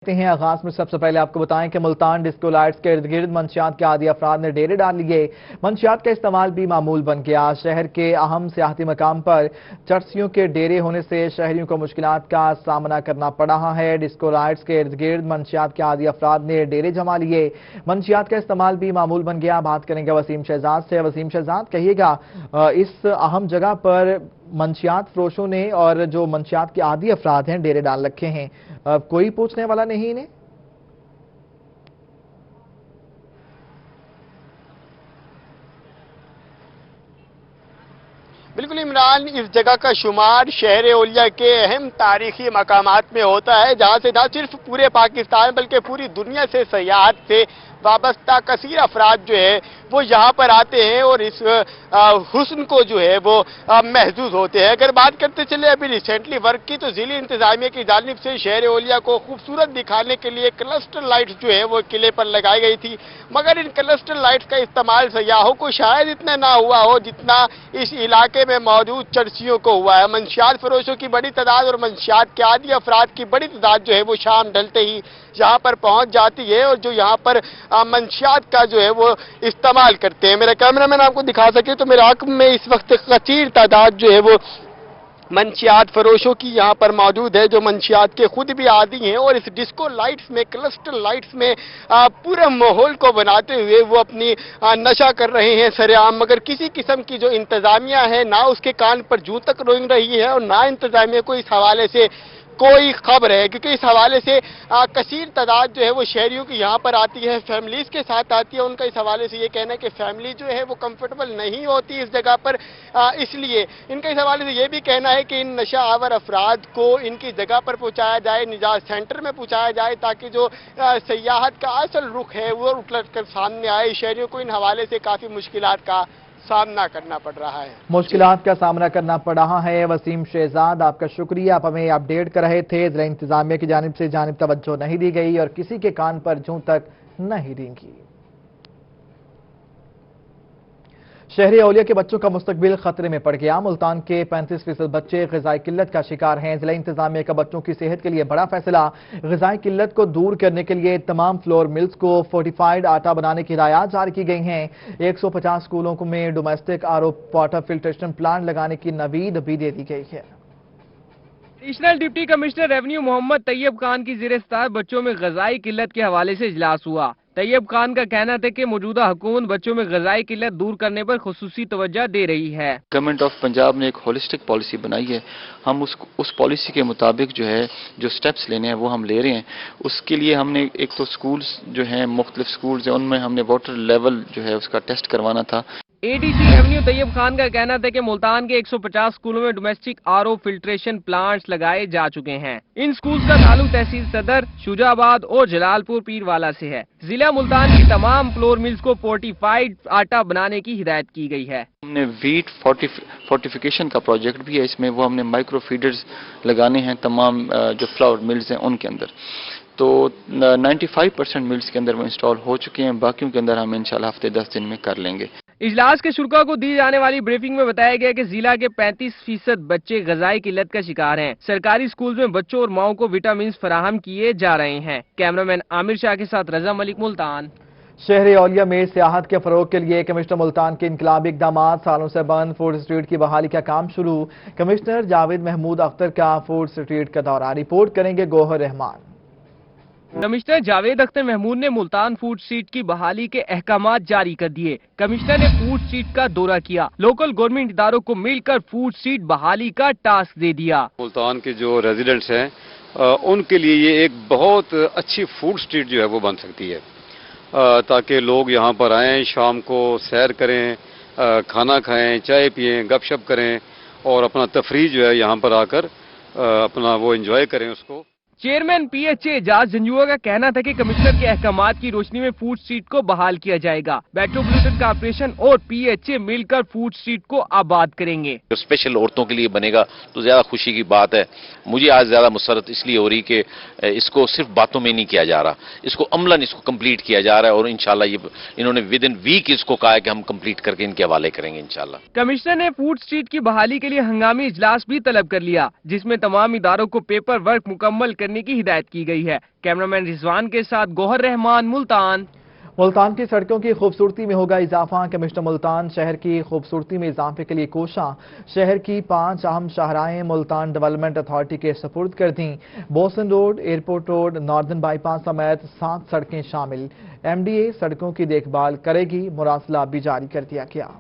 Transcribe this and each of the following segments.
ہیں آغاز میں سب سے پہلے آپ کو بتائیں کہ ملتان ڈسکو لائٹس کے ارد گرد منشیات کے عادی افراد نے ڈیرے ڈال لیے۔ منشیات کا استعمال بھی معمول بن گیا۔ شہر کے اہم سیاحتی مقام پر چرسیوں کے ڈیرے ہونے سے شہریوں کو مشکلات کا سامنا کرنا پڑ رہا ہے۔ ڈسکو لائٹس کے ارد گرد منشیات کے عادی افراد نے ڈیرے جما لیے۔ منشیات کا استعمال بھی معمول بن گیا۔ بات کریں گے وسیم شہزاد سے۔ وسیم شہزاد، کہیے گا اس اہم جگہ پر منشیات فروشوں نے اور جو منشیات کے عادی افراد ہیں ڈیرے ڈال رکھے ہیں، کوئی پوچھنے والا نہیں انہیں؟ بالکل عمران، اس جگہ کا شمار شہر اولیاء کے اہم تاریخی مقامات میں ہوتا ہے، جہاں سے نہ صرف پورے پاکستان بلکہ پوری دنیا سے سیاحت سے وابستہ کثیر افراد جو ہے وہ یہاں پر آتے ہیں اور اس حسن کو جو ہے وہ محظوظ ہوتے ہیں۔ اگر بات کرتے چلے ابھی ریسنٹلی ورک کی، تو ضلعی انتظامیہ کی جانب سے شہر اولیاء کو خوبصورت دکھانے کے لیے کلسٹر لائٹس جو ہے وہ قلعے پر لگائی گئی تھی، مگر ان کلسٹر لائٹس کا استعمال سیاحوں کو شاید اتنا نہ ہوا ہو جتنا اس علاقے میں موجود چرسیوں کو ہوا ہے۔ منشیات فروشوں کی بڑی تعداد اور منشیات کے عادی افراد کی بڑی تعداد جو ہے وہ شام ڈھلتے ہی یہاں پر پہنچ جاتی ہے اور جو یہاں پر منشیات کا جو ہے وہ استعمال کرتے ہیں۔ میرا کیمرہ مین آپ کو دکھا سکے تو میرے حق میں اس وقت کثیر تعداد جو ہے وہ منشیات فروشوں کی یہاں پر موجود ہے، جو منشیات کے خود بھی عادی ہیں اور اس ڈسکو لائٹس میں، کلسٹر لائٹس میں پورے ماحول کو بناتے ہوئے وہ اپنی نشہ کر رہے ہیں سر عام، مگر کسی قسم کی جو انتظامیہ ہے نہ اس کے کان پر جوں تک رونگ رہی ہے اور نہ انتظامیہ کو اس حوالے سے کوئی خبر ہے، کیونکہ اس حوالے سے کثیر تعداد جو ہے وہ شہریوں کی یہاں پر آتی ہے، فیملیز کے ساتھ آتی ہے۔ ان کا اس حوالے سے یہ کہنا ہے کہ فیملی جو ہے وہ کمفرٹیبل نہیں ہوتی اس جگہ پر، اس لیے ان کا اس حوالے سے یہ بھی کہنا ہے کہ ان نشہ آور افراد کو ان کی جگہ پر پہنچایا جائے، نجات سینٹر میں پہنچایا جائے، تاکہ جو سیاحت کا اصل رخ ہے وہ اٹھ کر سامنے آئے۔ شہریوں کو ان حوالے سے کافی مشکلات کا سامنا کرنا پڑ رہا ہے۔ مشکلات کا سامنا کرنا پڑ رہا ہے۔ وسیم شہزاد، آپ کا شکریہ، آپ ہمیں اپڈیٹ کر رہے تھے۔ ضلع انتظامیہ کی جانب توجہ نہیں دی گئی اور کسی کے کان پر جوں تک نہیں رینگی۔ شہری اولیاء کے بچوں کا مستقبل خطرے میں پڑ گیا۔ ملتان کے 35% بچے غذائی قلت کا شکار ہیں۔ ضلع انتظامیہ کا بچوں کی صحت کے لیے بڑا فیصلہ۔ غذائی قلت کو دور کرنے کے لیے تمام فلور ملز کو فورٹیفائیڈ آٹا بنانے کی ہدایات جاری کی گئی ہیں۔ 150 اسکولوں میں domestic RO water filtration plant لگانے کی نوید بھی دے دی گئی ہے۔ Additional deputy commissioner revenue Muhammad Tayyab Khan کی زیر صدارت بچوں میں غذائی قلت کے حوالے سے اجلاس ہوا۔ طیب خان کا کہنا تھا کہ موجودہ حکومت بچوں میں غذائی قلت دور کرنے پر خصوصی توجہ دے رہی ہے۔ گورنمنٹ آف پنجاب نے ایک ہولسٹک پالیسی بنائی ہے، ہم اس پالیسی کے مطابق جو سٹیپس لینے ہیں وہ ہم لے رہے ہیں۔ اس کے لیے ہم نے ایک تو سکولز جو ہیں، مختلف سکولز ہیں، ان میں ہم نے واٹر لیول جو ہے اس کا ٹیسٹ کروانا تھا۔ ADC ریونیو طیب خان کا کہنا تھا کہ ملتان کے 150 اسکولوں میں ڈومیسٹک RO فلٹریشن پلانٹس لگائے جا چکے ہیں۔ ان اسکولز کا تعلق تحصیل صدر، شجاع آباد اور جلال پور پیروالا سے ہے۔ ضلع ملتان کی تمام فلور ملز کو فورٹیفائیڈ آٹا بنانے کی ہدایت کی گئی ہے۔ ہم نے ویٹ فورٹیفیکیشن کا پروجیکٹ بھی ہے، اس میں وہ ہم نے مائکرو فیڈرز لگانے ہیں تمام جو فلاور ملز ہیں ان کے اندر، تو 95% ملز کے اندر وہ انسٹال ہو چکے ہیں، باقیوں کے اندر ہم انشاءاللہ ہفتے 10 دن میں کر لیں گے۔ اجلاس کے شرکاء کو دی جانے والی بریفنگ میں بتایا گیا کہ ضلع کے 35% بچے غذائی قلت کا شکار ہیں۔ سرکاری اسکولز میں بچوں اور ماؤں کو وٹامنز فراہم کیے جا رہے ہیں۔ کیمرہ مین عامر شاہ کے ساتھ رضا ملک، ملتان۔ شہر اولیاء میں سیاحت کے فروغ کے لیے کمشنر ملتان کے انقلابی اقدامات، سالوں سے بند فوڈ اسٹریٹ کی بحالی کا کام شروع۔ کمشنر جاوید محمود اختر کا فوڈ اسٹریٹ کا دورہ، رپورٹ کریں گے گوہر رحمان۔ کمشنر جاوید اختر محمود نے ملتان فوڈ اسٹریٹ کی بحالی کے احکامات جاری کر دیے۔ کمشنر نے فوڈ اسٹریٹ کا دورہ کیا، لوکل گورنمنٹ اداروں کو مل کر فوڈ اسٹریٹ بحالی کا ٹاسک دے دیا۔ ملتان کے جو ریزیڈنٹس ہیں ان کے لیے یہ ایک بہت اچھی فوڈ اسٹریٹ جو ہے وہ بن سکتی ہے، تاکہ لوگ یہاں پر آئیں، شام کو سیر کریں، کھانا کھائیں، چائے پئیں، گپ شپ کریں اور اپنا تفریح جو ہے یہاں پر آ کر اپنا وہ انجوائے کریں اس کو۔ چیئرمین PHA اعجاز جنجوعہ کا کہنا تھا کہ کمشنر کے احکامات کی روشنی میں فوڈ اسٹریٹ کو بحال کیا جائے گا۔ میٹروپولیٹن کارپوریشن اور PHA مل کر فوڈ اسٹریٹ کو آباد کریں گے۔ جو اسپیشل عورتوں کے لیے بنے گا تو زیادہ خوشی کی بات ہے۔ مجھے آج زیادہ مسرت اس لیے ہو رہی کہ اس کو صرف باتوں میں نہیں کیا جا رہا، اس کو عملاً اس کو کمپلیٹ کیا جا رہا ہے، اور انشاءاللہ یہ انہوں نے ود ان ویک اس کو کہا ہے کہ ہم کمپلیٹ کر کے ان کے حوالے کریں گے انشاءاللہ۔ کمشنر نے فوڈ اسٹریٹ کی بحالی کے لیے ہنگامی اجلاس بھی طلب کر لیا، جس میں تمام اداروں کو پیپر ورک مکمل کرنے करने की हिदायत की गई है। कैमरामैन रिजवान के साथ गौहर रहमान, मुल्तान। मुल्तान की सड़कों की खूबसूरती में होगा इजाफा। कमिश्नर मुल्तान शहर की खूबसूरती में इजाफे के लिए कोशां। शहर की 5 अहम शाहराहें मुल्तान डेवलपमेंट अथॉरिटी के सपुर्द कर दी। Bosan road, airport road, northern bypass समेत 7 सड़कें शामिल। MDA सड़कों की देखभाल करेगी। मुरासला भी जारी कर दिया गया।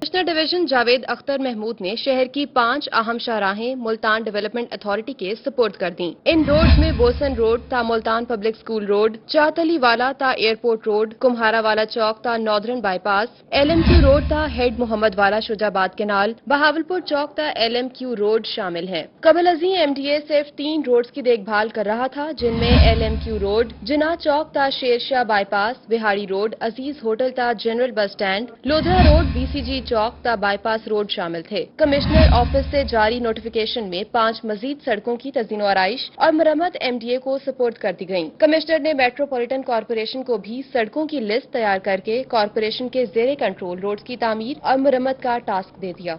कमिश्नर डिवीजन जावेद अख्तर महमूद ने शहर की 5 अहम शाहराहें मुल्तान डेवलपमेंट अथॉरिटी के सपोर्ट कर दी। इन रोड्स में बोसन रोड ता मुल्तान पब्लिक स्कूल रोड, चातली वाला ता एयरपोर्ट रोड, कुम्हारा वाला चौक ता नॉर्दर्न बाईपास, LMQ रोड ता हेड मोहम्मद वाला शुजाबाद केनाल, बहावलपुर चौक ता LMQ रोड शामिल है। कबल अजी MDA सिर्फ 3 रोड्स की देखभाल कर रहा था, जिनमें LMQ रोड, जिना चौक ता शेरशाह बाईपास, बिहाड़ी रोड, अजीज होटल ता general bus stand, Lodhra road, BCG Chowk ता बाईपास रोड शामिल थे। कमिश्नर ऑफिस से जारी नोटिफिकेशन में 5 मजीद सड़कों की तज़ीन आराइश और मरम्मत MDA को सपोर्ट कर दी गयी। कमिश्नर ने मेट्रोपॉलिटन कॉरपोरेशन को भी सड़कों की लिस्ट तैयार करके कॉरपोरेशन के ज़ेरे कंट्रोल रोड्स की तामीर और मरम्मत का टास्क दे दिया।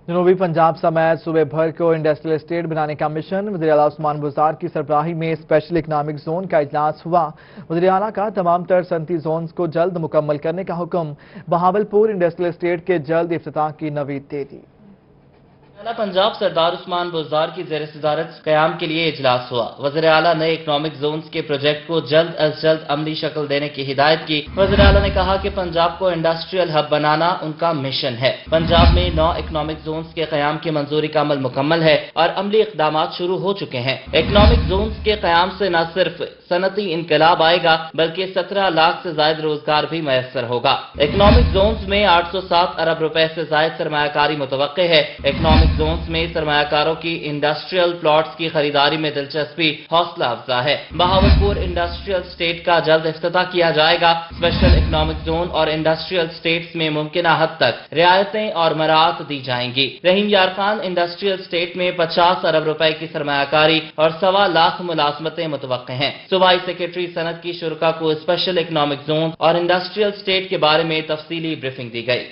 जनूबी पंजाब समेत सूबे भर को इंडस्ट्रियल एस्टेट बनाने का मिशन। वज़ीर आला उस्मान बुज़दार की सरबराही में स्पेशल इकनॉमिक जोन का इजलास हुआ। वज़ीर आला का तमाम तर सनती जोन्स को जल्द मुकम्मल करने का हुक्म। बहावलपुर इंडस्ट्रियल एस्टेट के जल्द इफ्तिताह की नवीद दे दी। पंजाब सरदार उस्मान बुज़दार की ज़ेर सदारत क़याम के लिए इजलास हुआ। वज़ीर आला नए इकनॉमिक जोन्स के प्रोजेक्ट को जल्द अज जल्द अमली शक्ल देने की हिदायत की। वज़ीर आला ने कहा कि पंजाब को इंडस्ट्रियल हब बनाना उनका मिशन है। पंजाब में 9 इकनॉमिक जोन्स के क़याम की मंजूरी का अमल मुकम्मल है और अमली इक़दाम शुरू हो चुके हैं। इकनॉमिक जोन्स के क़याम से न सिर्फ सनती इनकलाब आएगा बल्कि 17 लाख से ज्यादा रोजगार भी मैसर होगा। इकनॉमिक जोन्स में 807 अरब रुपए से ज्यादा सरमायाकारी मुतवक्के है। इकनॉमिक जोन्स में सरमायाकारों की इंडस्ट्रियल प्लॉट्स की खरीदारी में दिलचस्पी हौसला अफजा है। बहावलपुर इंडस्ट्रियल स्टेट का जल्द इफ्तिताह किया जाएगा। स्पेशल इकनॉमिक जोन और इंडस्ट्रियल स्टेट्स में मुमकिना हद तक रियायतें और मराहत दी जाएंगी। रहीम यार खान इंडस्ट्रियल स्टेट में 50 अरब रुपए की सरमायाकारी और 1.25 लाख मुलाजमतें मुतवक्के हैं। सूबाई सेक्रेटरी सनत की शुरका को स्पेशल इकनॉमिक जोन और इंडस्ट्रियल स्टेट के बारे में तफसीली ब्रीफिंग दी गई।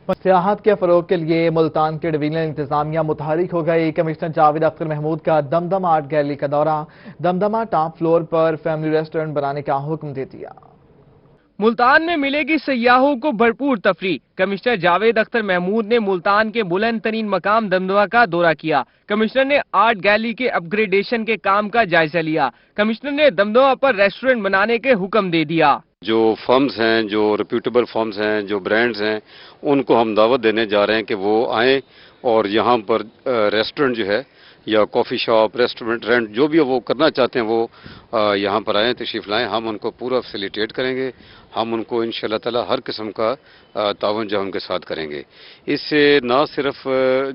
सियाहत के फरोग के लिए मुल्तान के डिवीजनल इंतजामिया मुतहरिक हो गई। कमिश्नर जावेद अख्तर महमूद का दमदमा आर्ट गैलरी का दौरा। दमदमा टॉप फ्लोर पर फैमिली रेस्टोरेंट बनाने का हुक्म दे दिया। मुल्तान में मिलेगी सयाहों को भरपूर तफरी। कमिश्नर जावेद अख्तर महमूद ने मुल्तान के बुलंद तरीन मकाम दमदमा का दौरा किया। कमिश्नर ने आर्ट गैलरी के अपग्रेडेशन के काम का जायजा लिया। कमिश्नर ने दमदमा पर रेस्टोरेंट बनाने के हुक्म दे दिया। जो फर्म्स हैं, जो रेप्यूटेबल फर्म्स हैं, जो ब्रांड्स हैं, उनको हम दावत देने जा रहे हैं कि वो आएँ और यहाँ पर रेस्टोरेंट जो है या कॉफ़ी शॉप, रेस्टोरेंट जो भी वो करना चाहते हैं वो यहाँ पर आएँ, तशरीफ़ लाएँ। हम उनको पूरा फैसिलिटेट करेंगे। हम उनको इंशाअल्लाह ताला हर किस्म का तावन जो उनके साथ करेंगे। इससे ना सिर्फ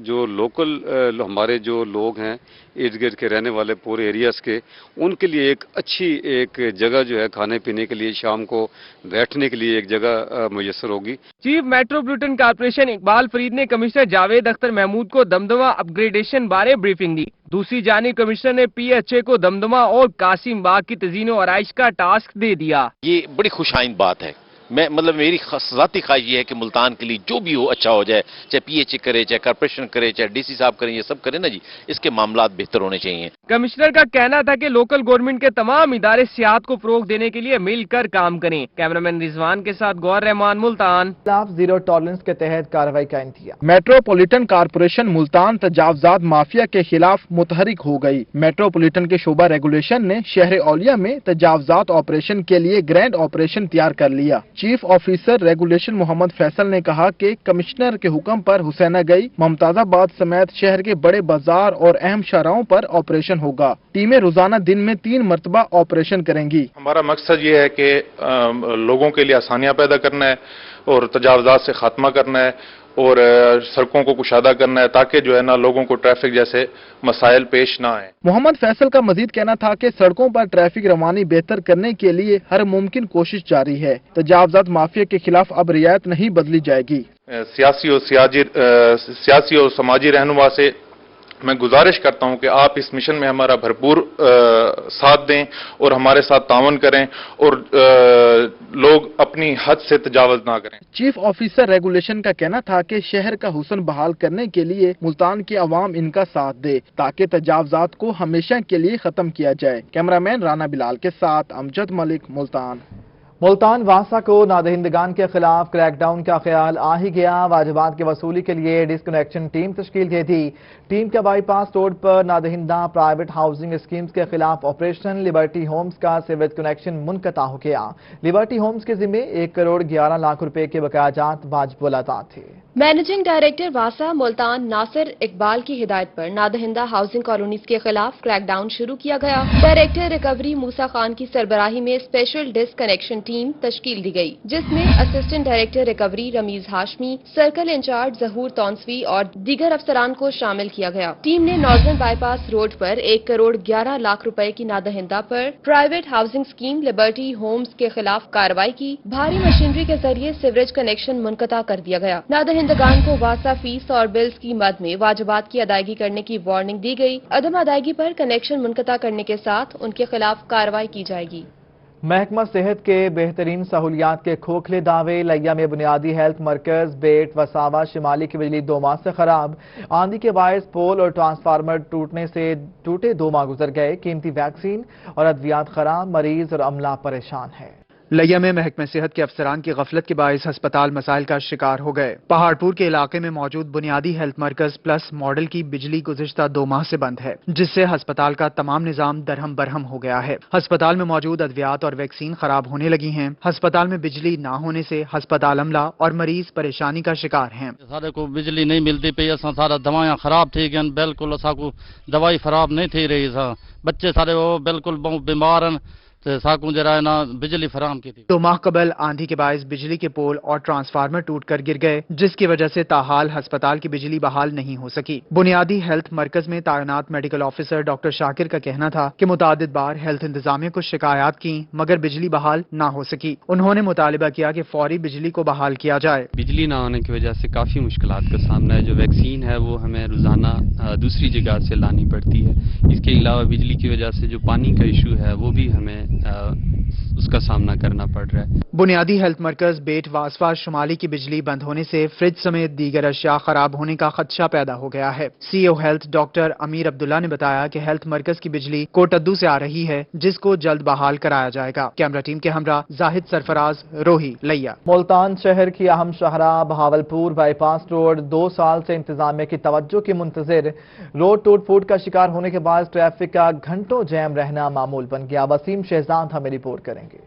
जो लोकल हमारे जो लोग हैं इर्द गिर्द के रहने वाले पूरे एरियाज़ के, उनके लिए एक अच्छी एक जगह जो है खाने पीने के लिए, शाम को बैठने के लिए एक जगह मुयस्सर होगी। Chief metropolitan corporation Iqbal Farid ने कमिश्नर जावेद अख्तर महमूद को दमदमा अपग्रेडेशन बारे ब्रीफिंग दी। दूसरी जानिब कमिश्नर ने PHA को दमदमा और कासिम बाग की तज़ीन और आराइश का टास्क दे दिया। ये बड़ी खुशाइन बात है। मेरी ज़ाती ख्वाहिश ये है कि मुल्तान के लिए जो भी हो अच्छा हो जाए, चाहे PHA करे, चाहे कॉर्पोरेशन करे, चाहे DC साहब करें, ये सब करें ना जी, इसके मामलात बेहतर होने चाहिए। कमिश्नर का कहना था कि लोकल गवर्नमेंट के तमाम इदारे सियाहत को फरोग देने के लिए मिलकर काम करें। कैमरामैन रिजवान के साथ गौहर रहमान, मुल्तान। जीरो टॉलरेंस के तहत कार्रवाई का इंतजाम। मेट्रोपॉलिटन कॉर्पोरेशन मुल्तान तजावजात माफिया के खिलाफ मुतहरिक हो गई। मेट्रोपॉलिटन के शोबा रेगुलेशन ने शहर औलिया में तजावजात ऑपरेशन के लिए ग्रैंड ऑपरेशन तैयार कर लिया। Chief officer regulation Mohammad Faisal ने कहा कि कमिश्नर के हुक्म पर हुसैना गई, मुमताजाबाद समेत शहर के बड़े बाजार और अहम शाहराहों पर ऑपरेशन होगा। टीमें रोजाना दिन में 3 मरतबा ऑपरेशन करेंगी। हमारा मकसद ये है कि लोगों के लिए आसानियां पैदा करना है और तजावजात से खात्मा करना है और सड़कों को कुशादा करना है, ताकि जो है ना लोगों को ट्रैफिक जैसे मसाइल पेश ना आए। मोहम्मद फैसल का मजीद कहना था कि सड़कों पर ट्रैफिक रवानी बेहतर करने के लिए हर मुमकिन कोशिश जारी है। तजावजात माफिया के खिलाफ अब रियायत नहीं बदली जाएगी। सियासी और समाजी रहनुमा से मैं गुजारिश करता हूं कि आप इस मिशन में हमारा भरपूर साथ दें और हमारे साथ तावन करें और लोग अपनी हद से तजावुज़ ना करें। चीफ ऑफिसर रेगुलेशन का कहना था कि शहर का हुस्न बहाल करने के लिए मुल्तान की आवाम इनका साथ दे ताकि तजावुज़ात को हमेशा के लिए खत्म किया जाए। कैमरामैन राना बिलाल के साथ अमजद मलिक, मुल्तान वासा को नादहिंदगान के खिलाफ क्रैकडाउन का ख्याल आ ही गया। वाजिबात की वसूली के लिए डिस्कनेक्शन टीम तश्कील की थी। टीम का बाईपास रोड पर नादहिंदा प्राइवेट हाउसिंग स्कीम्स के खिलाफ ऑपरेशन। लिबर्टी होम्स का सीवेज कनेक्शन मुनक़ता हो गया। लिबर्टी होम्स के जिम्मे 1 करोड़ 11 लाख रुपए के बकायाजात वाजिब अदा थे। मैनेजिंग डायरेक्टर वासा मुल्तान नासिर इकबाल की हिदायत पर नादहिंदा हाउसिंग कॉलोनीज के खिलाफ क्रैकडाउन शुरू किया गया। डायरेक्टर रिकवरी मूसा खान की सरबराही में स्पेशल डिस्कनेक्शन टीम तश्कील दी गई, जिसमें assistant director recovery Rameez Hashmi, circle incharge Zahoor Taunsvi और दीगर अफसरान को शामिल किया गया। टीम ने नॉर्दर्न बाईपास रोड पर 1 करोड़ 11 लाख रुपए की नादहिंदा पर private housing scheme Liberty Homes के खिलाफ कार्रवाई की। भारी मशीनरी के जरिए सीवरेज कनेक्शन मुनक़ता कर दिया गया। नादहिंदगान को वासा फीस और बिल्स की मद में वाजिबात की अदायगी करने की वार्निंग दी गई। अदम अदायगी पर कनेक्शन मुनक़ता करने के साथ उनके खिलाफ कार्रवाई की जाएगी। महकमा सेहत के बेहतरीन सहूलियात के खोखले दावे। लिया में बुनियादी हेल्थ मरकज बेट वसावा शिमाली की बिजली 2 माह से खराब। आंधी के बायस पोल और ट्रांसफार्मर टूटे 2 माह गुजर गए। कीमती वैक्सीन और अद्वियात खराब, मरीज और अमला परेशान है। लिया में महकमे सेहत के अफसरान की गफलत के बायस अस्पताल मसाइल का शिकार हो गए। पहाड़पुर के इलाके में मौजूद बुनियादी हेल्थ मरकज प्लस मॉडल की बिजली गुज़िश्ता 2 माह से बंद है, जिससे अस्पताल का तमाम निजाम दरहम बरहम हो गया है। अस्पताल में मौजूद अद्वियात और वैक्सीन खराब होने लगी हैं। अस्पताल में बिजली न होने से अस्पताल अमला और मरीज परेशानी का शिकार हैं। सारे को बिजली नहीं मिलती पे, असां सारा दवाइयां खराब थी गई, बिल्कुल असां को दवाई खराब नहीं थी रही। बच्चे सारे वो बिल्कुल बीमार हैं, साकू जरा ना बिजली फराम की थी। 2 माह कबल आंधी के बायस बिजली के पोल और ट्रांसफार्मर टूटकर गिर गए, जिसकी वजह से ताहाल अस्पताल की बिजली बहाल नहीं हो सकी। बुनियादी हेल्थ मरकज में तैनात मेडिकल ऑफिसर डॉक्टर शाकिर का कहना था कि मुतादिद बार हेल्थ इंतजामिया को शिकायत की मगर बिजली बहाल ना हो सकी। उन्होंने मुतालिबा किया कि फौरी बिजली को बहाल किया जाए। बिजली ना होने की वजह से काफी मुश्किलात का सामना है। जो वैक्सीन है वो हमें रोजाना दूसरी जगह से लानी पड़ती है। इसके अलावा बिजली की वजह से जो पानी का इशू है वो भी हमें उसका सामना करना पड़ रहा है। बुनियादी हेल्थ मरकज बेट वासवा शुमाली की बिजली बंद होने से फ्रिज समेत दीगर अशिया खराब होने का खदशा पैदा हो गया है। सीईओ हेल्थ डॉक्टर अमीर अब्दुल्ला ने बताया कि हेल्थ मरकज की बिजली कोटद्दू से आ रही है, जिसको जल्द बहाल कराया जाएगा। कैमरा टीम के हमरा जाहिद सरफराज, रोही, लिया। मुल्तान शहर की अहम शाहरा बहावलपुर बाईपास रोड 2 साल से इंतजामिया की तवज्जो की मुंतजिर। रोड टूट फूट का शिकार होने के बाद ट्रैफिक का घंटों जैम रहना मामूल बन गया। वसीम शहजाद हमें रिपोर्ट करेंगे।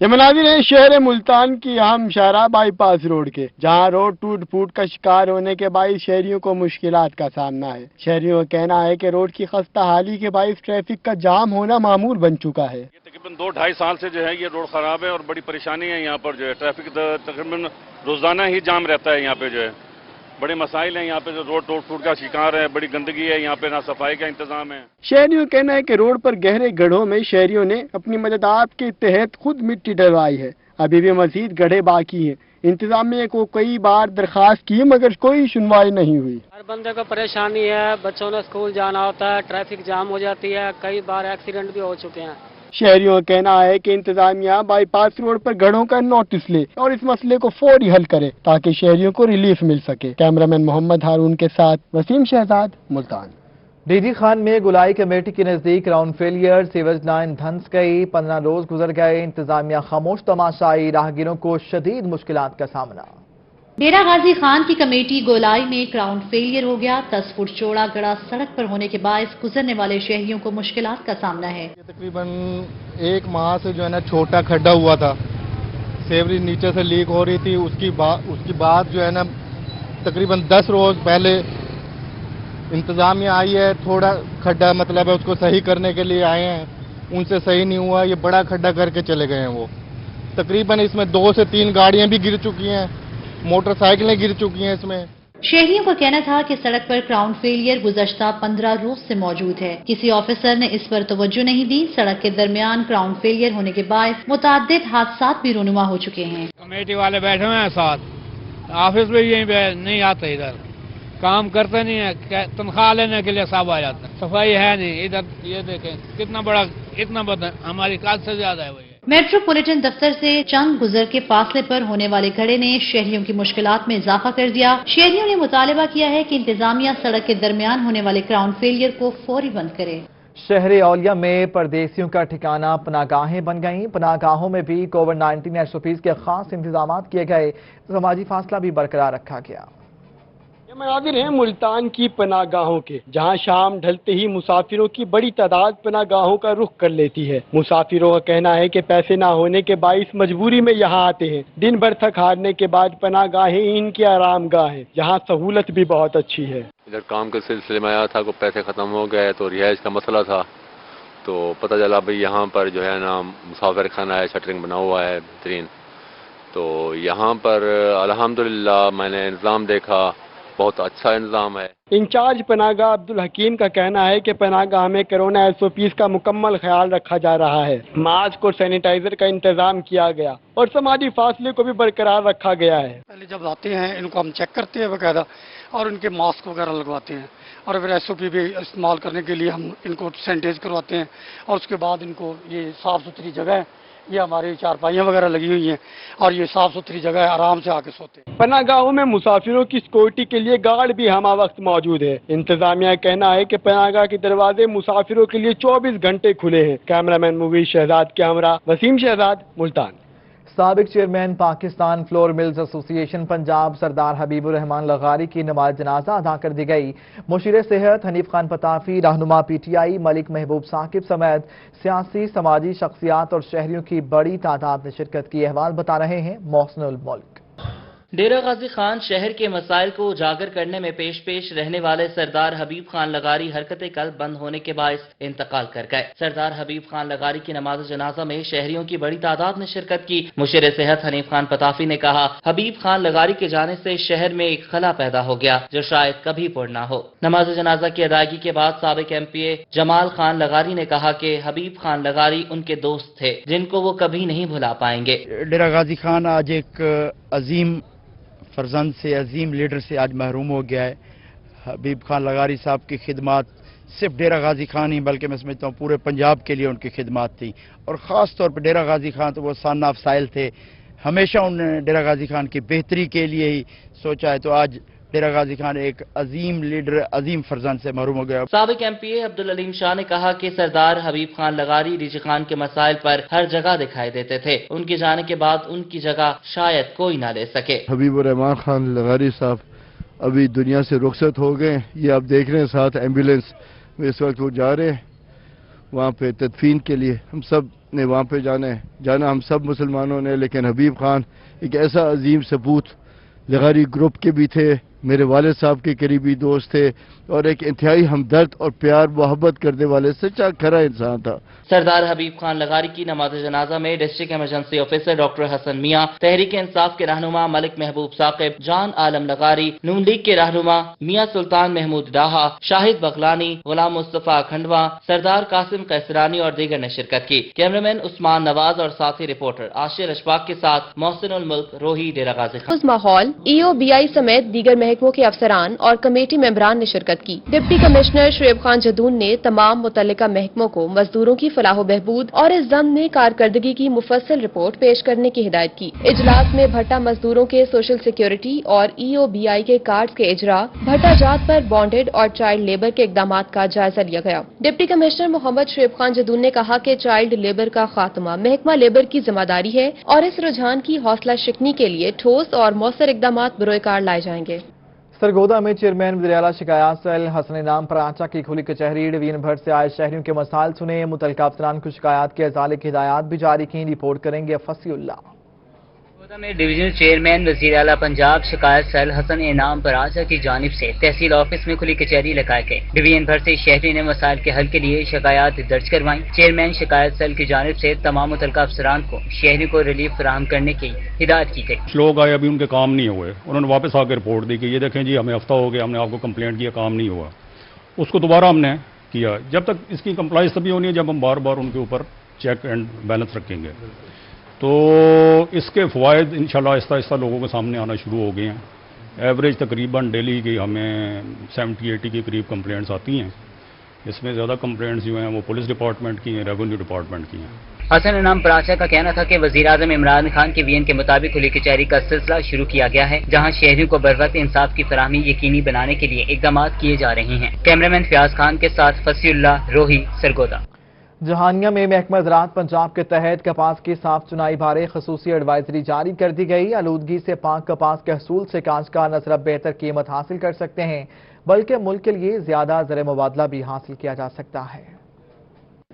ये मनाजिर है शहर मुल्तान की अहम शाहरा बाईपास रोड के, जहां रोड टूट फूट का शिकार होने के बायस शहरियों को मुश्किलात का सामना है। शहरियों का कहना है कि रोड की खस्ता हाली के बायस ट्रैफिक का जाम होना मामूल बन चुका है। तकरीबन 2-2.5 साल से जो है ये रोड खराब है और बड़ी परेशानी है। यहाँ पर जो है ट्रैफिक तकरीबन रोजाना ही जाम रहता है। यहाँ पे जो है बड़े मसाइल हैं। यहाँ पे जो रोड टूट फूट का शिकार है, बड़ी गंदगी है, यहाँ पे ना सफाई का इंतजाम है। शहरियों का कहना है कि रोड पर गहरे गड्ढों में शहरियों ने अपनी मददात के तहत खुद मिट्टी डलवाई है। अभी भी मजीद गड्ढे बाकी हैं। इंतजामिया को कई बार दरखास्त की मगर कोई सुनवाई नहीं हुई। हर बंदे को परेशानी है, बच्चों ने स्कूल जाना होता है, ट्रैफिक जाम हो जाती है, कई बार एक्सीडेंट भी हो चुके हैं। शहरियों का कहना है कि इंतजामिया बाईपास रोड पर गड्ढों का नोटिस ले और इस मसले को फौरी हल करे ताकि शहरियों को रिलीफ मिल सके। कैमरामैन मोहम्मद हारून के साथ वसीम शहजाद, मुल्तान। डीडी खान में गुलाई कमेटी के नजदीक ग्राउंड फेलियर, सीवेज लाइन धंस गई। 15 रोज गुजर गए, इंतजामिया खामोश तमाशाई, राहगीरों को शदीद मुश्किलात का सामना। डेरा गाजी खान की कमेटी गोलाई में ग्राउंड फेलियर हो गया। 10 फुट चौड़ा गड़ा सड़क पर होने के बायस गुजरने वाले शहरियों को मुश्किलात का सामना है। तकरीबन 1 माह से जो है ना छोटा खड्डा हुआ था, सेवरेज नीचे से लीक हो रही थी। उसकी बाद जो है ना तकरीबन 10 रोज पहले इंतजामिया आई है, थोड़ा खड्डा मतलब है उसको सही करने के लिए आए हैं, उनसे सही नहीं हुआ। ये बड़ा खड्डा करके चले गए हैं वो। तकरीबन इसमें 2 से 3 गाड़ियां भी गिर चुकी हैं, मोटरसाइकिलें गिर चुकी हैं इसमें। शहरियों का कहना था कि सड़क पर ग्राउंड फेलियर गुज़श्ता 15 रोज से मौजूद है। किसी ऑफिसर ने इस पर तवज्जो नहीं दी। सड़क के दरमियान ग्राउंड फेलियर होने के बाद मुताद्दिद हादसा भी रूनुमा हो चुके हैं। कमेटी वाले बैठे हुए हैं साथ, ऑफिस में यहीं पे नहीं आते इधर, काम करते नहीं है, तनख्वाह लेने के लिए सब आ जाते हैं। सफाई है नहीं इधर, ये देखें कितना बड़ा, इतना बड़ा हमारी काज से ज्यादा है। मेट्रोपॉलिटन दफ्तर से चंद गुजर के फासले पर होने वाले खड़े ने शहरियों की मुश्किलात में इजाफा कर दिया। शहरियों ने मुतालबा किया है कि इंतजामिया सड़क के दरमियान होने वाले क्राउन फेलियर को फौरी बंद करे। शहर औलिया में परदेसियों का ठिकाना पनागाहें बन गईं। पनागाहों में भी कोविड-19 SOPs के खास इंतजाम किए गए, समाजी फासला भी बरकरार रखा गया। मनाजिर हैं मुल्तान की पनागाहों के, जहां शाम ढलते ही मुसाफिरों की बड़ी तादाद पनागाहों का रुख कर लेती है। मुसाफिरों का कहना है कि पैसे ना होने के बाइस मजबूरी में यहां आते हैं। दिन भर थक हारने के बाद पनागाहें इनकी आरामगाह है, जहां सहूलत भी बहुत अच्छी है। इधर काम के सिलसिले में आया था, को पैसे ख़त्म हो गए तो रिहाइश का मसला था, तो पता चला भाई यहाँ पर जो है ना मुसाफिर खाना है, शटरिंग बना हुआ है बेहतरीन। तो यहाँ पर अल्हम्दुलिल्लाह मैंने इंतज़ाम देखा, बहुत अच्छा इंतजाम है। इंचार्ज पनागाह अब्दुल हकीम का कहना है कि पनागाह में कोरोना SOPs का मुकम्मल ख्याल रखा जा रहा है। मास्क और सैनिटाइजर का इंतजाम किया गया और समाजी फासले को भी बरकरार रखा गया है। पहले जब आते हैं इनको हम चेक करते हैं बाकायदा और उनके मास्क वगैरह लगवाते हैं और फिर SOP भी इस्तेमाल करने के लिए हम इनको सैनिटाइज करवाते हैं और उसके बाद इनको ये साफ़ सुथरी जगह है, ये हमारी चारपाइयाँ वगैरह लगी हुई हैं और ये साफ सुथरी जगह है, आराम से आके सोते हैं। पनागाहों में मुसाफिरों की सिक्योरिटी के लिए गार्ड भी हमा वक्त मौजूद है। इंतजामिया का कहना है कि पनागाह के दरवाजे मुसाफिरों के लिए 24 घंटे खुले हैं। कैमरामैन मुगीज शहजाद के हमरा वसीम शहजाद, मुल्तान। साबिक chairman Pakistan flour mills association Punjab Sardar Habibur Rahman लगारी की नमाज जनाजा अदा कर दी गई। मुशीर सेहत हनीफ खान पताफी, रहनुमा PTI मलिक महबूब साकिब समेत सियासी समाजी शख्सियात और शहरियों की बड़ी तादाद ने शिरकत की। अहवाल बता रहे हैं मोहसिनुल मुल्क। डेरा गाजी खान शहर के मसाइल को उजागर करने में पेश रहने वाले सरदार हबीब खान लगारी हरकतें कल बंद होने के बायस इंतकाल कर गए। सरदार हबीब खान लगारी की नमाज जनाजा में शहरियों की बड़ी तादाद ने शिरकत की। मुशीर सेहत हनीफ खान पताफी ने कहा, हबीब खान लगारी के जाने से शहर में एक खला पैदा हो गया जो शायद कभी पूर्ण ना हो। नमाज जनाजा की अदायगी के बाद साबिक MPA जमाल खान लगारी ने कहा कि हबीब खान लगारी उनके दोस्त थे जिनको वो कभी नहीं भुला पाएंगे। डेरा गाजी खान आज एक अजीम फर्जंद से, अजीम लीडर से आज महरूम हो गया है। हबीब खान लगारी साहब की खिदमत सिर्फ डेरा गाजी खान ही बल्कि मैं समझता हूँ पूरे पंजाब के लिए उनकी खिदमत थी और ख़ास तौर पर डेरा गाजी खान तो वो साना अफसाइल थे। हमेशा उन्होंने डेरा गाजी खान की बेहतरी के लिए ही सोचा है। तो आज डेरा गाजी खान एक अजीम लीडर, अजीम फर्जंद से महरूम हो गया। साबिक MPA अब्दुल अलीम शाह ने कहा कि सरदार हबीब खान लगारी रिजी खान के मसाइल पर हर जगह दिखाई देते थे। उनके जाने के बाद उनकी जगह शायद कोई ना ले सके। हबीबुर रहमान खान लगारी साहब अभी दुनिया से रुखसत हो गए। ये आप देख रहे हैं साथ एम्बुलेंस में इस वक्त वो जा रहे हैं वहाँ पे तदफीन के लिए। हम सब ने वहाँ पे जाना हम सब मुसलमानों ने, लेकिन हबीब खान एक ऐसा अजीम सपूत लगारी ग्रुप के भी थे, मेरे वालिद साहब के करीबी दोस्त थे और एक इंतहाई हमदर्द और प्यार मोहब्बत करने वाले सच्चा खरा इंसान था। सरदार हबीब खान लगारी की नमाज जनाजा में district emergency officer doctor Hasan Mian, Tehreek Insaf के रहनुमा मलिक महबूब साकिब, जान आलम लगारी, नून लीग के रहनुमा मियां सुल्तान महमूद डाहा, शाहिद बगलानी, गुलाम मुस्तफा खंडवा, सरदार कासिम कैसरानी और दीगर ने शिरकत की। कैमरामैन उस्मान नवाज और साथी रिपोर्टर आशिर अशफाक के साथ मोहसिनुल मुल्क, रोही, डेरा गाजी खान। माहौल EOBI समेत दीगर महकमों के अफसरान और कमेटी मेंबरान ने शिरकत की। डिप्टी कमिश्नर शुएब खान जदून ने तमाम मुतल्लिका महकमों को मजदूरों की फलाह बहबूद और इस ज़म्न में कारकर्दगी की मुफस्सल रिपोर्ट पेश करने की हिदायत की। इजलास में भट्टा मजदूरों के सोशल सिक्योरिटी और EOBI के कार्ड के इजरा, भट्टा जात पर बॉन्डेड और चाइल्ड लेबर के इकदाम का जायजा लिया गया। डिप्टी कमिश्नर मोहम्मद शुएब खान जदून ने कहा कि चाइल्ड लेबर का खात्मा महकमा लेबर की जिम्मेदारी है और इस रुझान की हौसला शिकनी के लिए ठोस और मौसर इकदाम बरोकार लाए जाएंगे। सरगोदा में चेयरमैन वज़ीर-ए-आला शिकायत सेल हसन इनाम पराचा की खुली कचहरी। डिवीजन भर से आए शहरियों के मसाइल सुने, मुतल्लिका अफसरान को शिकायत के इज़ाले की हिदायत भी जारी की। रिपोर्ट करेंगे फसीउल्लाह। में डिवीजनल चेयरमैन वज़ीर-ए-आला पंजाब शिकायत सेल हसन इनाम पराचा की जानिब से तहसील ऑफिस में खुली कचहरी लगाई गई। डिवीजन भर से शहरी ने मसाइल के हल के लिए शिकायत दर्ज करवाई। चेयरमैन शिकायत सेल की जानिब से तमाम मुतल्लिका अफसरान को शहरी को रिलीफ फराहम करने की हिदायत की गई। लोग आए, अभी उनके काम नहीं हुए, उन्होंने वापस आकर रिपोर्ट दी कि ये देखें जी हमें हफ्ता हो गया, हमने आपको कंप्लेंट किया, काम नहीं हुआ। उसको दोबारा हमने किया। जब तक इसकी कंप्लाइंस तभी होनी है जब हम बार बार उनके ऊपर चेक एंड बैलेंस रखेंगे। तो इसके फ़वाइद इंशाल्लाह आहिस्ता आहिस्ता लोगों के सामने आना शुरू हो गए हैं एवरेज तकरीबन डेली की हमें 70-80 के करीब कंप्लेंट्स आती हैं। इसमें ज़्यादा कंप्लेंट्स जो हैं वो पुलिस डिपार्टमेंट की हैं, रेवेन्यू डिपार्टमेंट की हैं। हसन इनाम पराचा का कहना था कि वज़ीर-ए-आज़म इमरान खान के वीएन के मुताबिक खुली कचहरी का सिलसिला शुरू किया गया है, जहां शहरियों को बरवक्त इंसाफ की फराहमी यकीनी बनाने के लिए इकदाम किए जा रहे हैं। कैमरामैन फयाज खान के साथ फसीउल्लाह, रोही, सरगोदा। जहानिया में महकमा ज़राअत पंजाब के तहत कपास की साफ चुनाई बारे खसूसी एडवाइजरी जारी कर दी गई। आलूदगी से पाक कपास के हसूल से काश्तकार न सिर्फ बेहतर कीमत हासिल कर सकते हैं बल्कि मुल्क के लिए ज्यादा ज़र मुबादला भी हासिल किया जा सकता है।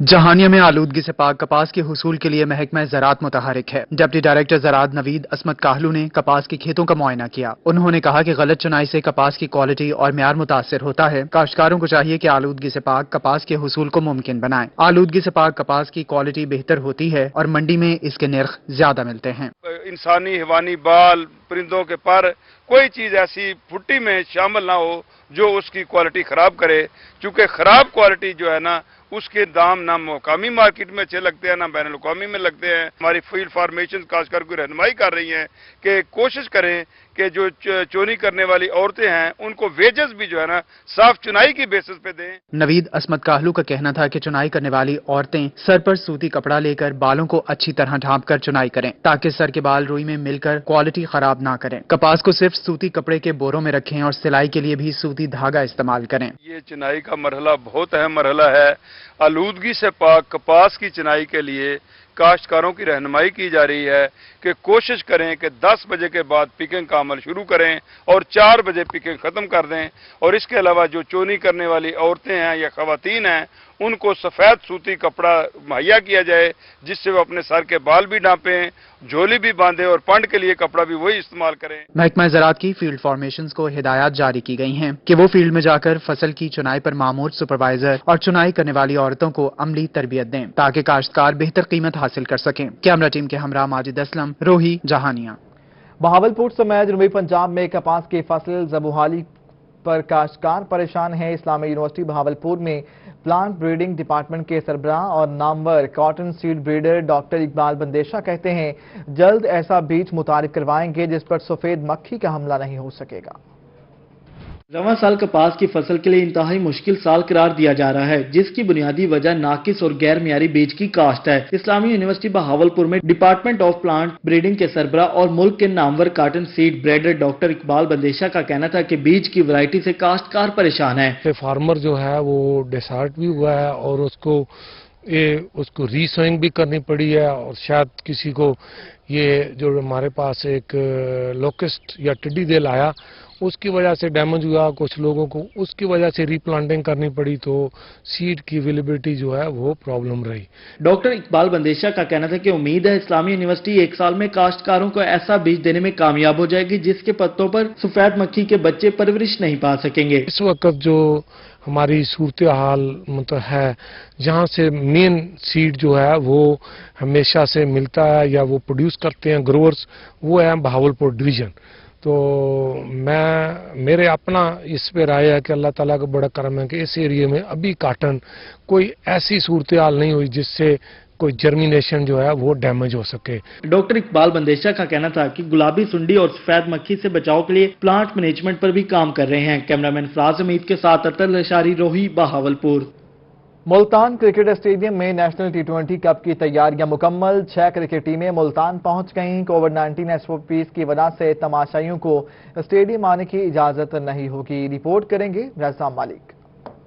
जहानिया में आलूदगी से पाक कपास के हुसूल के लिए महकमा ज़राअत मुतहरिक है। डिप्टी डायरेक्टर ज़राअत नवीद असमत काहलू ने कपास की खेतों का मुआयना किया। उन्होंने कहा कि गलत चुनाई से कपास की क्वालिटी और म्यार मुतासर होता है। काश्तकारों को चाहिए कि आलूदगी से पाक कपास के हुसूल को मुमकिन बनाएं। आलूदगी से पाक कपास की क्वालिटी बेहतर होती है और मंडी में इसके निर्ख ज्यादा मिलते हैं। इंसानी हैवानी बाल, परिंदों के पर, कोई चीज ऐसी भुट्टी में शामिल ना हो जो उसकी क्वालिटी खराब करे, क्योंकि खराब क्वालिटी जो है ना उसके दाम ना मुकामी मार्केट में अच्छे लगते हैं ना बैन अल-अक़वामी में लगते हैं। हमारी फील्ड फार्मेशन खासकर को रहनुमाई कर रही हैं कि कोशिश करें कि जो चोनी करने वाली औरतें हैं उनको वेजेस भी जो है ना साफ चुनाई की बेसिस पे दें। नवीद असमत काहलू का कहना था कि चुनाई करने वाली औरतें सर पर सूती कपड़ा लेकर बालों को अच्छी तरह ढांप कर चुनाई करें ताकि सर के बाल रुई में मिलकर क्वालिटी खराब ना करें। कपास को सिर्फ सूती कपड़े के बोरों में रखें और सिलाई के लिए भी सूती धागा इस्तेमाल करें। ये चुनाई का मरहला बहुत अहम मरहला है। आलूदगी से पाक कपास की चुनाई के लिए काश्तकारों की रहनुमाई की जा रही है कि कोशिश करें कि 10 बजे के बाद पिकिंग का अमल शुरू करें और 4 बजे पिकिंग ख़त्म कर दें। और इसके अलावा जो चोनी करने वाली औरतें हैं या ख़वातीन हैं उनको सफ़ेद सूती कपड़ा मुहैया किया जाए जिससे वो अपने सर के बाल भी ढांपें, झोली भी बांधें और पंड के लिए कपड़ा भी वही इस्तेमाल करें। महकमा ज़राअत की फील्ड फॉर्मेशंस को हिदायत जारी की गई हैं कि वो फील्ड में जाकर फसल की चुनाई पर मामूर सुपरवाइजर और चुनाई करने वाली औरतों को अमली तरबियत दें ताकि काश्तकार बेहतर कीमत हासिल कर सकें। कैमरा टीम के हमरा माजिद असलम, रोही, जहानिया। बहावलपुर समेत जनूबी पंजाब में कपास की फसल ज़बूहाली पर काश्तकार परेशान है। इस्लामी यूनिवर्सिटी बहावलपुर में प्लांट ब्रीडिंग डिपार्टमेंट के सरबराह और Namvar cotton seed breeder doctor Iqbal Bandesha कहते हैं जल्द ऐसा बीज मुतारिफ करवाएंगे जिस पर सफेद मक्खी का हमला नहीं हो सकेगा। रवां साल कपास की फसल के लिए इंतहाई मुश्किल साल करार दिया जा रहा है जिसकी बुनियादी वजह नाकिस और गैर मियारी बीज की काश्त है। इस्लामी यूनिवर्सिटी बहावलपुर में डिपार्टमेंट ऑफ प्लांट ब्रीडिंग के सरबराह और मुल्क के Namvar cotton seed breeder doctor Iqbal Bandesha का कहना था कि बीज की वैरायटी से काश्तकार परेशान है। फार्मर जो है वो डिसहार्ट भी हुआ है और उसको रीसोइंग भी करनी पड़ी है और शायद किसी को ये जो हमारे पास एक लोकेस्ट या टिड्डी दल आया उसकी वजह से डैमेज हुआ, कुछ लोगों को उसकी वजह से रीप्लांटिंग करनी पड़ी तो सीड की अवेलेबिलिटी जो है वो प्रॉब्लम रही। डॉक्टर इकबाल बंदेशा का कहना था कि उम्मीद है इस्लामी यूनिवर्सिटी एक साल में काश्तकारों को ऐसा बीज देने में कामयाब हो जाएगी जिसके पत्तों पर सफेद मक्खी के बच्चे परवरिश नहीं पा सकेंगे। इस वक्त जो हमारी सूरत हाल मतलब है जहाँ से मेन सीड जो है वो हमेशा से मिलता है या वो प्रोड्यूस करते हैं ग्रोअर्स, वो है बहावलपुर डिवीजन। तो मेरे अपना इस पे राय है कि अल्लाह ताला का बड़ा करम है कि इस एरिया में अभी काटन कोई ऐसी सूरत हाल नहीं हुई जिससे कोई जर्मिनेशन जो है वो डैमेज हो सके। डॉक्टर इकबाल बंदेशा का कहना था कि गुलाबी सुंडी और सफेद मक्खी से बचाव के लिए प्लांट मैनेजमेंट पर भी काम कर रहे हैं। कैमरामैन फराज हमीद के साथ अतर लशारी, रोही, बहावलपुर। मुल्तान क्रिकेट स्टेडियम में नेशनल टी20 कप की तैयारियां मुकम्मल। 6 क्रिकेट टीमें मुल्तान पहुंच गईं। कोविड-19 एसओपीज की वजह से तमाशाइयों को स्टेडियम आने की इजाजत नहीं होगी। रिपोर्ट करेंगे रज़ा मालिक।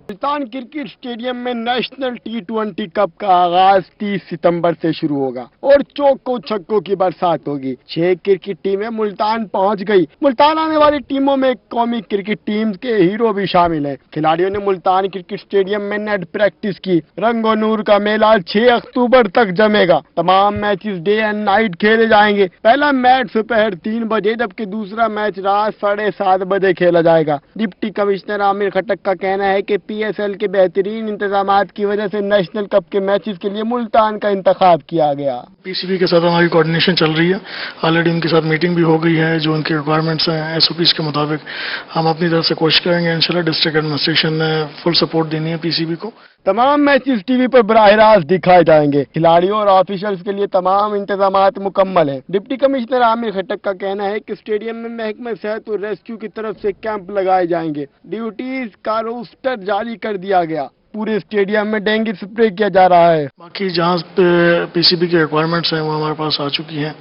मुल्तान क्रिकेट स्टेडियम में नेशनल टी20 कप का आगाज 30 सितंबर से शुरू होगा और चौकों छक्कों की बरसात होगी। 6 क्रिकेट टीमें मुल्तान पहुंच गई। मुल्तान आने वाली टीमों में कौमी क्रिकेट टीम के हीरो भी शामिल हैं। खिलाड़ियों ने मुल्तान क्रिकेट स्टेडियम में नेट प्रैक्टिस की। रंगो नूर का मेला 6 अक्टूबर तक जमेगा। तमाम मैचेस डे एंड नाइट खेले जाएंगे। पहला मैच दोपहर 3 बजे जबकि दूसरा मैच रात 7:30 बजे खेला जाएगा। डिप्टी कमिश्नर आमिर खटक का कहना है कि PSL के बेहतरीन इंतजामात की वजह से नेशनल कप के मैचेस के लिए मुल्तान का इंतखाब किया गया। PCB के साथ हमारी कोऑर्डिनेशन चल रही है। ऑलरेडी उनके साथ मीटिंग भी हो गई है। जो उनके रिक्वायरमेंट्स हैं SOPs के मुताबिक हम अपनी तरफ से कोशिश करेंगे। इंशाल्लाह डिस्ट्रिक्ट एडमिनिस्ट्रेशन ने फुल सपोर्ट देनी है PCB को। तमाम मैचेस टीवी पर बराह रास्त दिखाए जाएंगे। खिलाड़ियों और ऑफिशियल्स के लिए तमाम इंतजामात मुकम्मल हैं। डिप्टी कमिश्नर आमिर खट्टक का कहना है कि स्टेडियम में महकमा सेहत और रेस्क्यू की तरफ से कैंप लगाए जाएंगे। ड्यूटीज का रोस्टर जारी कर दिया गया। पूरे स्टेडियम में डेंगू स्प्रे किया जा रहा है। बाकी जहाँ पे पीसीबी की रिक्वायरमेंट्स हैं वो हमारे पास आ चुकी हैं।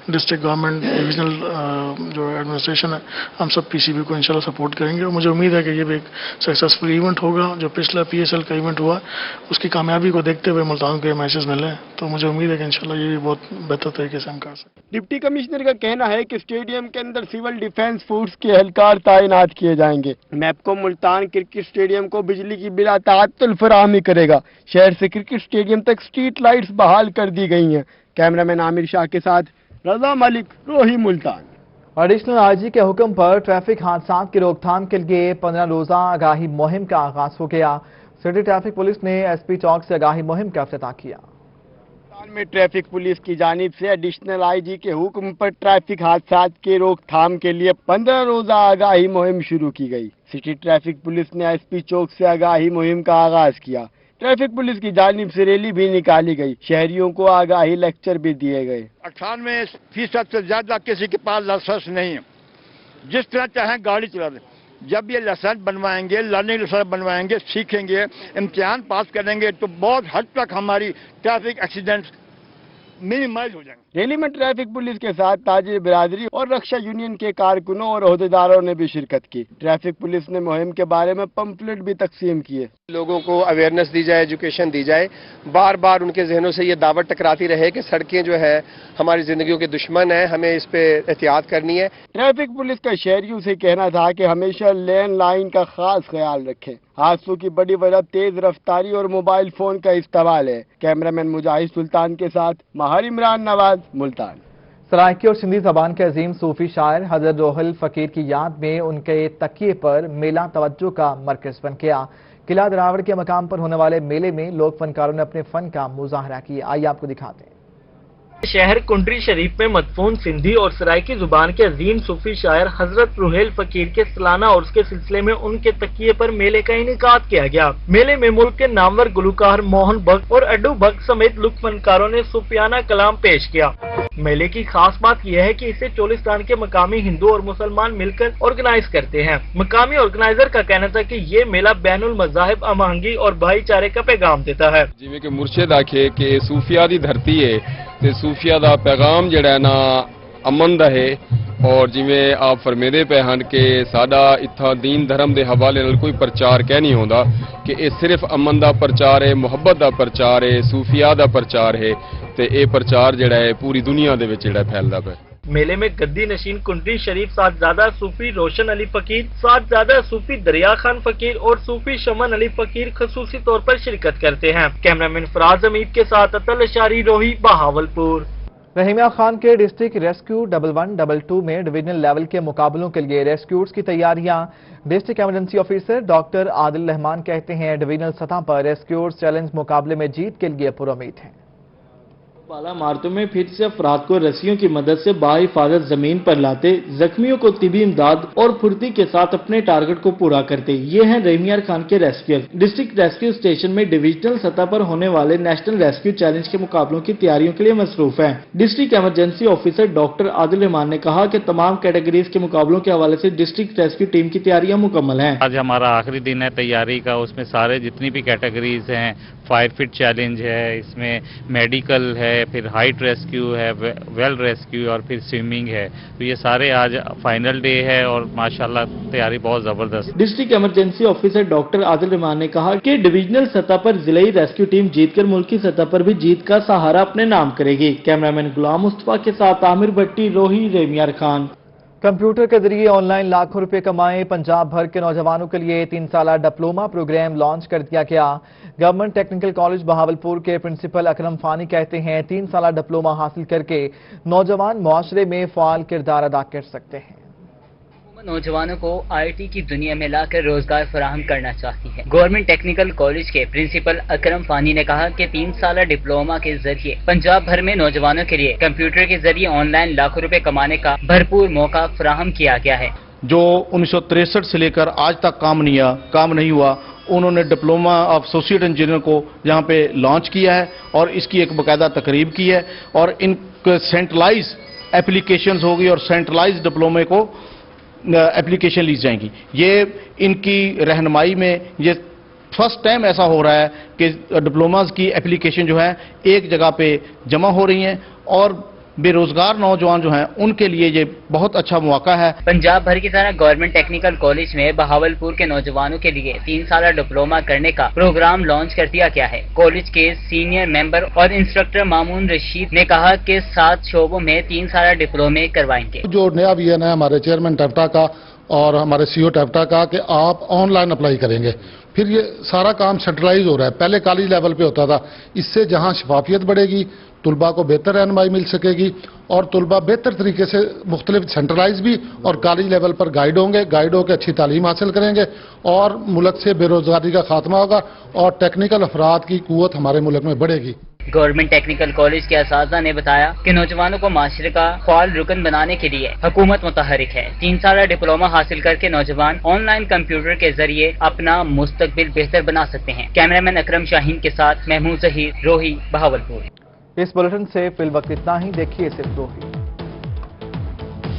डिस्ट्रिक्ट गवर्नमेंट डिविजनल जो एडमिनिस्ट्रेशन है, हम सब पीसीबी को इंशाल्लाह सपोर्ट करेंगे और मुझे उम्मीद है कि ये भी एक सक्सेसफुल इवेंट होगा। जो पिछला पीएसएल का इवेंट हुआ उसकी कामयाबी को देखते हुए मुल्तान को ये मैचेस मिले हैं, तो मुझे उम्मीद है कि इंशाल्लाह ये भी बहुत बेहतर तरीके से हम कर सकते। डिप्टी कमिश्नर का कहना है कि स्टेडियम के अंदर सिविल डिफेंस फोर्स के एहलकार तैनात किए जाएंगे। मैपको मुल्तान क्रिकेट स्टेडियम को बिजली की बिला ताअत्तुल फराहमी करेगा। शहर से क्रिकेट स्टेडियम तक स्ट्रीट लाइट्स बहाल कर दी गई हैं। कैमरामैन आमिर शाह के साथ रजा मलिक, रोही, मुल्तान। एडिशनल आईजी के हुक्म पर ट्रैफिक हादसा की रोकथाम के लिए 15 रोजा आगाही मुहिम का आगाज हो गया। सिटी ट्रैफिक पुलिस ने एसपी चौक से आगाही मुहिम का इफ्तिताह किया। में ट्रैफिक पुलिस की जानिब से एडिशनल आईजी के हुक्म पर ट्रैफिक हादसा के रोकथाम के लिए 15 रोजा आगाही मुहिम शुरू की गई। सिटी ट्रैफिक पुलिस ने एसपी चौक से आगाही मुहिम का आगाज किया। ट्रैफिक पुलिस की जानिब से रैली भी निकाली गई। शहरियों को आगाही लेक्चर भी दिए गए। 98% से ज्यादा किसी के पास लाइसेंस नहीं है। जिस तरह चाहे गाड़ी चला दे। जब ये लाइसेंस बनवाएंगे, लर्निंग लाइसेंस बनवाएंगे, सीखेंगे, इम्तिहान पास करेंगे तो बहुत हद तक हमारी ट्रैफिक एक्सीडेंट मिनिमाइज हो जाएंगे। रैली में ट्रैफिक पुलिस के साथ ताजिर बिरादरी और रक्षा यूनियन के कारकुनों और अहदेदारों ने भी शिरकत की। ट्रैफिक पुलिस ने मुहिम के बारे में पंपलेट भी तकसीम किए। लोगों को अवेयरनेस दी जाए, एजुकेशन दी जाए। बार बार उनके जहनों से ये दावत टकराती रहे कि सड़कें जो है हमारी जिंदगियों के दुश्मन है, हमें इस पे एहतियात करनी है। ट्रैफिक पुलिस का शहरियों से कहना था कि हमेशा लेन लाइन का खास ख्याल रखें। हादसों की बड़ी वजह तेज रफ्तारी और मोबाइल फोन का इस्तेमाल है। कैमरामैन मुजाहिद सुल्तान के साथ महार इमरान नवाज, मुल्तान। सराइकी और सिंधी जबान के अजीम सूफी शायर हजरत रोहिल फकीर की याद में उनके तकिए पर मेला तवज्जो का मरकज बन गया। किला दरावड़ के मकाम पर होने वाले मेले में लोक फनकारों ने अपने फन का मुजाहरा किया। आइए आपको दिखाते हैं। शहर कुंडरी शरीफ में मदफून सिंधी और सराइकी जुबान के अजीम सूफी शायर हजरत रुहेल फकीर के सालाना उर्स के सिलसिले में उनके तकिए पर मेले का इनेकाद किया गया। मेले में मुल्क के नामवर गुलकार मोहन भगत और अड्डू भगत समेत लुत्फ फनकारों ने सूफियाना कलाम पेश किया। मेले की खास बात यह है कि इसे चोलिस्तान के मकामी हिंदू और मुसलमान मिलकर ऑर्गेनाइज करते हैं। मकामी ऑर्गेनाइजर का कहना था कि ये मेला बैनुल मज़ाहिब अमांगी और भाईचारे का पैगाम देता है। जिमें कि मुर्शिद आखे कि सूफिया दी धरती है ते सूफिया दा पैगाम जड़ा है ना अमन दा है। और जिमें आप फरमेदे पे हैं कि साडा इत्था दीन धर्म दे हवाले नाल कोई प्रचार कह नहीं होंदा कि ये सिर्फ अमन दा प्रचार है, मुहब्बत दा प्रचार है, सूफिया दा प्रचार है ते ये प्रचार जड़ा है पूरी दुनिया दे विच जड़ा फैलदा पे। मेले में गद्दी नशीन कुंडरी शरीफ साहबजादा सूफी रोशन अली फकीर, साहबजादा सूफी दरिया खान फकीर और सूफी शमन अली फकीर खसूसी तौर पर शिरकत करते हैं। कैमरामैन फराज हमीद के साथ अतल अशारी, रोही, बहावलपुर। रहीमिया खान के डिस्ट्रिक्ट रेस्क्यू 1122 में डिवीजनल लेवल के मुकाबलों के लिए रेस्क्यूज की तैयारियां। District emergency officer doctor Adil Rahman कहते हैं डिवीजनल सतह पर रेस्क्यूज चैलेंज मुकाबले में जीत के लिए पुरुम्मीद हैं। बाला मार्तों में फिर से अफराद को रस्सियों की मदद से बाहिफाजत जमीन पर लाते, जख्मियों को तिबी इमदाद और फुर्ती के साथ अपने टारगेट को पूरा करते। ये हैं रहीमिया खान के रेस्क्यूअर। डिस्ट्रिक्ट रेस्क्यू स्टेशन में डिविजनल सतह पर होने वाले नेशनल रेस्क्यू चैलेंज के मुकाबलों की तैयारियों के लिए मसरूफ है। District emergency officer doctor Adil Rahman ने कहा कि तमाम कैटेगरीज के मुकाबलों के हवाले से डिस्ट्रिक्ट रेस्क्यू टीम की तैयारियां मुकम्मल है। आज हमारा आखिरी दिन है तैयारी का। उसमें सारे जितनी भी कैटेगरीज हैं, फायर फिट चैलेंज है, इसमें मेडिकल है, फिर हाइट रेस्क्यू है, वेल रेस्क्यू और फिर स्विमिंग है। तो ये सारे आज फाइनल डे है और माशाल्लाह तैयारी बहुत जबरदस्त। District emergency officer doctor Adil Rahman ने कहा कि डिविजनल सतह पर जिलाई रेस्क्यू टीम जीतकर मुल्की सतह पर भी जीत का सहारा अपने नाम करेगी। कैमरामैन गुलाम मुस्तफा के साथ आमिर भट्टी, रोही, रहीमिया खान। कंप्यूटर के जरिए ऑनलाइन लाखों रुपए कमाए पंजाब भर के नौजवानों के लिए 3 साला डिप्लोमा प्रोग्राम लॉन्च कर दिया गया। गवर्नमेंट टेक्निकल कॉलेज बहावलपुर के प्रिंसिपल अकरम फानी कहते हैं 3 साला डिप्लोमा हासिल करके नौजवान मुआशरे में फाल किरदार अदा कर सकते हैं। नौजवानों को आईटी की दुनिया में लाकर रोजगार फराहम करना चाहती है। गवर्नमेंट टेक्निकल कॉलेज के प्रिंसिपल अकरम फानी ने कहा कि 3 साला डिप्लोमा के जरिए पंजाब भर में नौजवानों के लिए कंप्यूटर के जरिए ऑनलाइन लाखों रुपए कमाने का भरपूर मौका फराहम किया गया है। जो 1963 से लेकर आज तक काम नहीं हुआ, انہوں نے ڈپلوما آف ایسوسیٹ انجینئر کو یہاں پہ لانچ کیا ہے اور اس کی ایک باقاعدہ تقریب کی ہے اور ان سینٹرلائز اپلیکیشنز ہوگی اور سینٹرلائز ڈپلومے کو اپلیکیشن لی جائیں گی. یہ ان کی رہنمائی میں یہ فرسٹ ٹائم ایسا ہو رہا ہے کہ ڈپلوماز کی اپلیکیشن جو ہے ایک جگہ پہ جمع ہو رہی ہیں اور بے روزگار نوجوان جو ہیں ان کے لیے یہ بہت اچھا مواقع ہے. پنجاب بھر کی طرح گورنمنٹ ٹیکنیکل کالج میں بہاولپور کے نوجوانوں کے لیے 3 سالہ ڈپلوما کرنے کا پروگرام لانچ کر دیا گیا ہے. کالج کے سینئر ممبر اور انسٹرکٹر مامون رشید نے کہا کہ 7 شعبوں میں 3 سالہ ڈپلومے کروائیں گے. جو نیا ویژن ہے ہمارے چیئرمین ٹیپٹا کا اور ہمارے سی او ٹیپٹا کا کہ آپ آن لائن اپلائی کریں گے. پھر یہ سارا کام سینٹرلائز ہو رہا ہے. پہلے کالج لیول پہ ہوتا تھا. اس سے جہاں شفافیت بڑھے گی طلباء کو بہتر رہنمائی مل سکے گی اور طلباء بہتر طریقے سے مختلف سینٹرلائز بھی اور کالج لیول پر گائیڈ ہوں گے, گائیڈ ہو کے اچھی تعلیم حاصل کریں گے اور ملک سے بے روزگاری کا خاتمہ ہوگا اور ٹیکنیکل افراد کی قوت ہمارے ملک میں بڑھے گی. گورنمنٹ ٹیکنیکل کالج کے اساتذہ نے بتایا کہ نوجوانوں کو معاشرے کا فعال رکن بنانے کے لیے حکومت متحرک ہے. 3 سالہ ڈپلوما حاصل کر کے نوجوان آن لائن کمپیوٹر کے ذریعے اپنا مستقبل بہتر بنا سکتے ہیں. کیمرامین اکرم شاہین کے ساتھ محمود ظہیر, روہی, بہاولپور. اس بلیٹن سے فی الوقت اتنا ہی. دیکھیے صرف روہی.